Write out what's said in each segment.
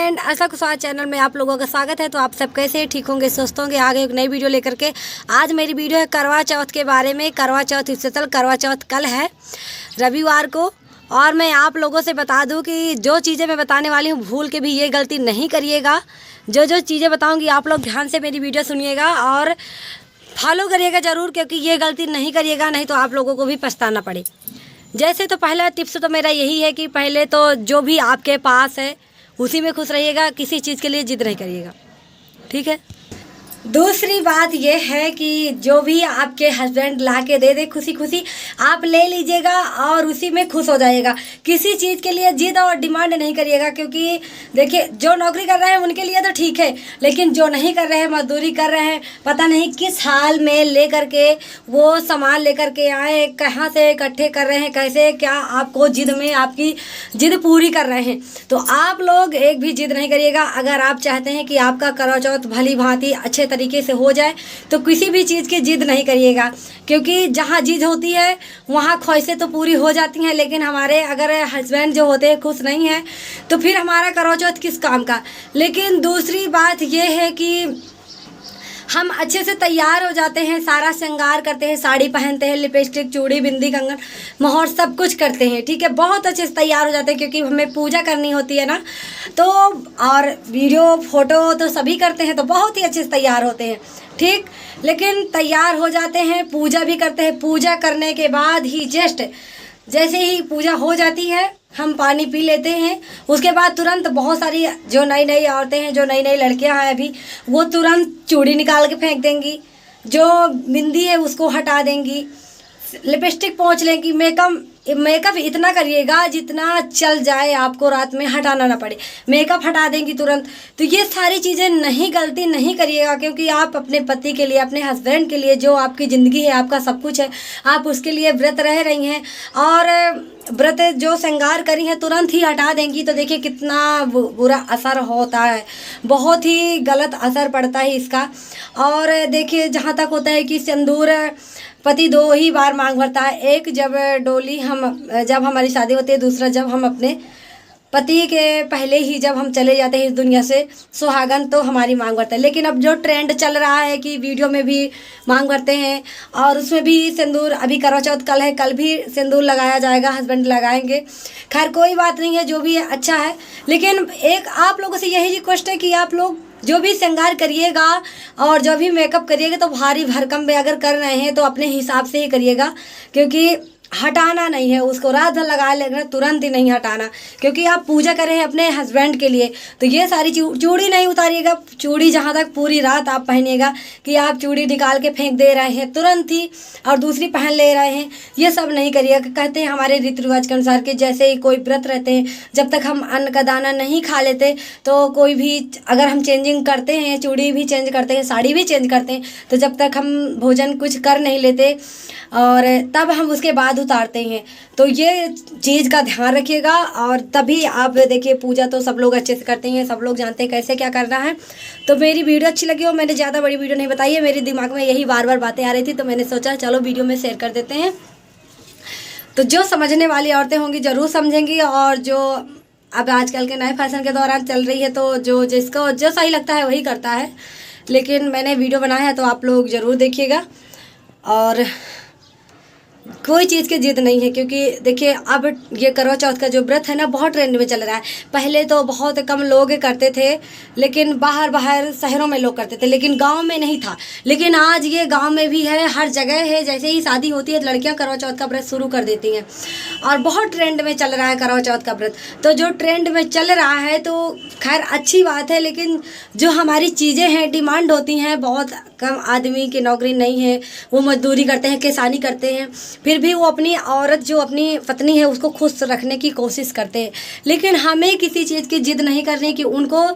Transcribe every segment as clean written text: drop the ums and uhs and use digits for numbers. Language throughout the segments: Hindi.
एंड आशा कुशवाहा चैनल में आप लोगों का स्वागत है। तो आप सब कैसे ठीक होंगे, स्वस्थ होंगे। आगे एक नई वीडियो लेकर के आज मेरी वीडियो है करवा चौथ के बारे में। करवा चौथ स्पेशल करवा चौथ कल है रविवार को। और मैं आप लोगों से बता दूं कि जो चीज़ें मैं बताने वाली हूँ भूल के भी ये गलती नहीं करिएगा। जो चीज़ें बताऊँगी आप लोग ध्यान से मेरी वीडियो सुनिएगा और फॉलो करिएगा ज़रूर, क्योंकि ये गलती नहीं करिएगा, नहीं तो आप लोगों को भी पछताना पड़े। जैसे तो पहला टिप्स तो मेरा यही है कि पहले तो जो भी आपके पास है उसी में खुश रहिएगा, किसी चीज़ के लिए जिद नहीं करिएगा, ठीक है। दूसरी बात यह है कि जो भी आपके हस्बैंड ला के दे दे खुशी खुशी आप ले लीजिएगा और उसी में खुश हो जाइएगा। किसी चीज़ के लिए जिद और डिमांड नहीं करिएगा, क्योंकि देखिए जो नौकरी कर रहे हैं उनके लिए तो ठीक है, लेकिन जो नहीं कर रहे हैं, मजदूरी कर रहे हैं, पता नहीं किस हाल में ले करके वो सामान लेकर के आए, कहाँ से इकट्ठे कर रहे हैं, कैसे क्या आपको जिद में आपकी जिद पूरी कर रहे हैं। तो आप लोग एक भी जिद नहीं करिएगा। अगर आप चाहते हैं कि आपका करवा चौथ भली भांति अच्छे तरीके से हो जाए तो किसी भी चीज़ की जिद नहीं करिएगा, क्योंकि जहाँ जिद होती है वहाँ ख्वाहिशें तो पूरी हो जाती हैं, लेकिन हमारे अगर हस्बैंड जो होते हैं खुश नहीं हैं तो फिर हमारा करवा चौथ किस काम का। लेकिन दूसरी बात यह है कि हम अच्छे से तैयार हो जाते हैं, सारा श्रृंगार करते हैं, साड़ी पहनते हैं, लिपस्टिक, चूड़ी, बिंदी, कंगन, मोहर सब कुछ करते हैं, ठीक है। बहुत अच्छे से तैयार हो जाते हैं, क्योंकि हमें पूजा करनी होती है ना। तो और वीडियो फोटो तो सभी करते हैं, तो बहुत ही अच्छे से तैयार होते हैं, ठीक। लेकिन तैयार हो जाते हैं, पूजा भी करते हैं। पूजा करने के बाद ही जैसे ही पूजा हो जाती है हम पानी पी लेते हैं। उसके बाद तुरंत बहुत सारी जो नई नई औरतें हैं, जो नई नई लड़कियां हैं अभी, वो तुरंत चूड़ी निकाल के फेंक देंगी, जो बिंदी है उसको हटा देंगी, लिपस्टिक पोंछ लेंगी। मेकअप इतना करिएगा जितना चल जाए, आपको रात में हटाना ना पड़े, मेकअप हटा देंगी तुरंत। तो ये सारी चीज़ें गलती नहीं करिएगा, क्योंकि आप अपने पति के लिए, अपने हस्बैंड के लिए, जो आपकी ज़िंदगी है, आपका सब कुछ है, आप उसके लिए व्रत रह रही हैं और व्रत जो श्रृंगार करी है तुरंत ही हटा देंगी तो देखिए कितना बुरा असर होता है, बहुत ही गलत असर पड़ता है इसका। और देखिए जहाँ तक होता है कि सिंदूर पति 2 ही बार मांग भरता है, एक जब जब हमारी शादी होती है, दूसरा जब हम अपने पति के पहले ही जब हम चले जाते हैं इस दुनिया से, सुहागन तो हमारी मांग भरता है। लेकिन अब जो ट्रेंड चल रहा है कि वीडियो में भी मांग भरते हैं और उसमें भी सिंदूर, अभी करवा चौथ कल है, कल भी सिंदूर लगाया जाएगा, हस्बैंड लगाएंगे। खैर कोई बात नहीं है, जो भी है अच्छा है। लेकिन एक आप लोगों से यही रिक्वेस्ट है कि आप लोग जो भी श्रृंगार करिएगा और जो भी मेकअप करिएगा तो भारी भरकम में अगर कर रहे हैं तो अपने हिसाब से ही करिएगा, क्योंकि हटाना नहीं है उसको, रात भर लगा लेना, तुरंत ही नहीं हटाना, क्योंकि आप पूजा कर रहे हैं अपने हस्बैंड के लिए। तो ये सारी चूड़ी नहीं उतारिएगा, चूड़ी जहाँ तक पूरी रात आप पहनिएगा कि आप चूड़ी निकाल के फेंक दे रहे हैं तुरंत ही और दूसरी पहन ले रहे हैं, ये सब नहीं करिएगा। कहते हैं हमारे रीति रिवाज के अनुसार कि जैसे ही कोई व्रत रहते हैं, जब तक हम अन्न का दाना नहीं खा लेते तो कोई भी अगर हम चेंजिंग करते हैं, चूड़ी भी चेंज करते हैं, साड़ी भी चेंज करते हैं, तो जब तक हम भोजन कुछ कर नहीं लेते और तब हम उसके बाद उतारते हैं। तो ये चीज़ का ध्यान रखिएगा और तभी आप देखिए पूजा तो सब लोग अच्छे से करते हैं, सब लोग जानते हैं कैसे क्या करना है। तो मेरी वीडियो अच्छी लगी हो, मैंने ज़्यादा बड़ी वीडियो नहीं बताई है, मेरे दिमाग में यही बार बार बातें आ रही थी, तो मैंने सोचा चलो वीडियो में शेयर कर देते हैं। तो जो समझने वाली औरतें होंगी ज़रूर समझेंगी, और जो अब आजकल के नए फैशन के दौरान चल रही है तो जो जिसको जो सही लगता है वही करता है। लेकिन मैंने वीडियो बनाया है तो आप लोग ज़रूर देखिएगा और कोई चीज़ की जिद नहीं है, क्योंकि देखिए अब ये करवा चौथ का जो व्रत है ना बहुत ट्रेंड में चल रहा है। पहले तो बहुत कम लोग करते थे, लेकिन बाहर शहरों में लोग करते थे, लेकिन गांव में नहीं था। लेकिन आज ये गांव में भी है, हर जगह है। जैसे ही शादी होती है लड़कियां करवा चौथ का व्रत शुरू कर देती हैं और बहुत ट्रेंड में चल रहा है करवा चौथ का व्रत। तो जो ट्रेंड में चल रहा है तो खैर अच्छी बात है, लेकिन जो हमारी चीज़ें हैं डिमांड होती हैं, बहुत कम आदमी की नौकरी नहीं है, वो मजदूरी करते हैं, किसानी करते हैं, फिर भी वो अपनी औरत जो अपनी पत्नी है उसको खुश रखने की कोशिश करते हैं। लेकिन हमें किसी चीज़ की जिद नहीं करनी कि उनको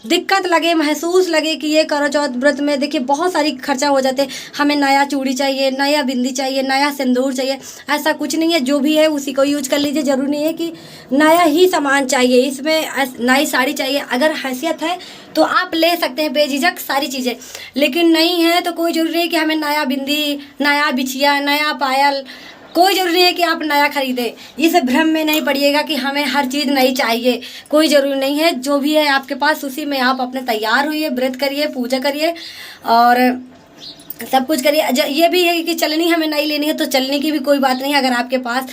दिक्कत लगे, महसूस लगे कि ये करवा चौथ व्रत में देखिए बहुत सारी खर्चा हो जाते हैं, हमें नया चूड़ी चाहिए, नया बिंदी चाहिए, नया सिंदूर चाहिए। ऐसा कुछ नहीं है, जो भी है उसी को यूज कर लीजिए। ज़रूरी नहीं है कि नया ही सामान चाहिए, इसमें नई साड़ी चाहिए। अगर हैसियत है तो आप ले सकते हैं बेझिझक सारी चीज़ें, लेकिन नहीं है तो कोई ज़रूरी नहीं कि हमें नया बिंदी, नया बिछिया, नया पायल, कोई ज़रूरी नहीं है कि आप नया खरीदें, इस भ्रम में नहीं पड़िएगा कि हमें हर चीज़ नई चाहिए। कोई ज़रूरी नहीं है, जो भी है आपके पास उसी में आप अपने तैयार होइए, व्रत करिए, पूजा करिए और सब कुछ करिए। ये भी है कि चलनी हमें नई लेनी है तो चलनी की भी कोई बात नहीं है। अगर आपके पास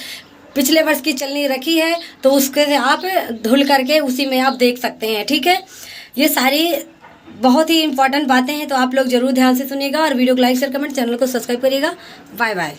पिछले वर्ष की चलनी रखी है तो उसके से आप धुल करके उसी में आप देख सकते हैं। ठीक है, ये सारी बहुत ही इंपॉर्टेंट बातें हैं, तो आप लोग ज़रूर ध्यान से सुनिएगा और वीडियो को लाइक शेयर कमेंट, चैनल को सब्सक्राइब करिएगा। Bye bye.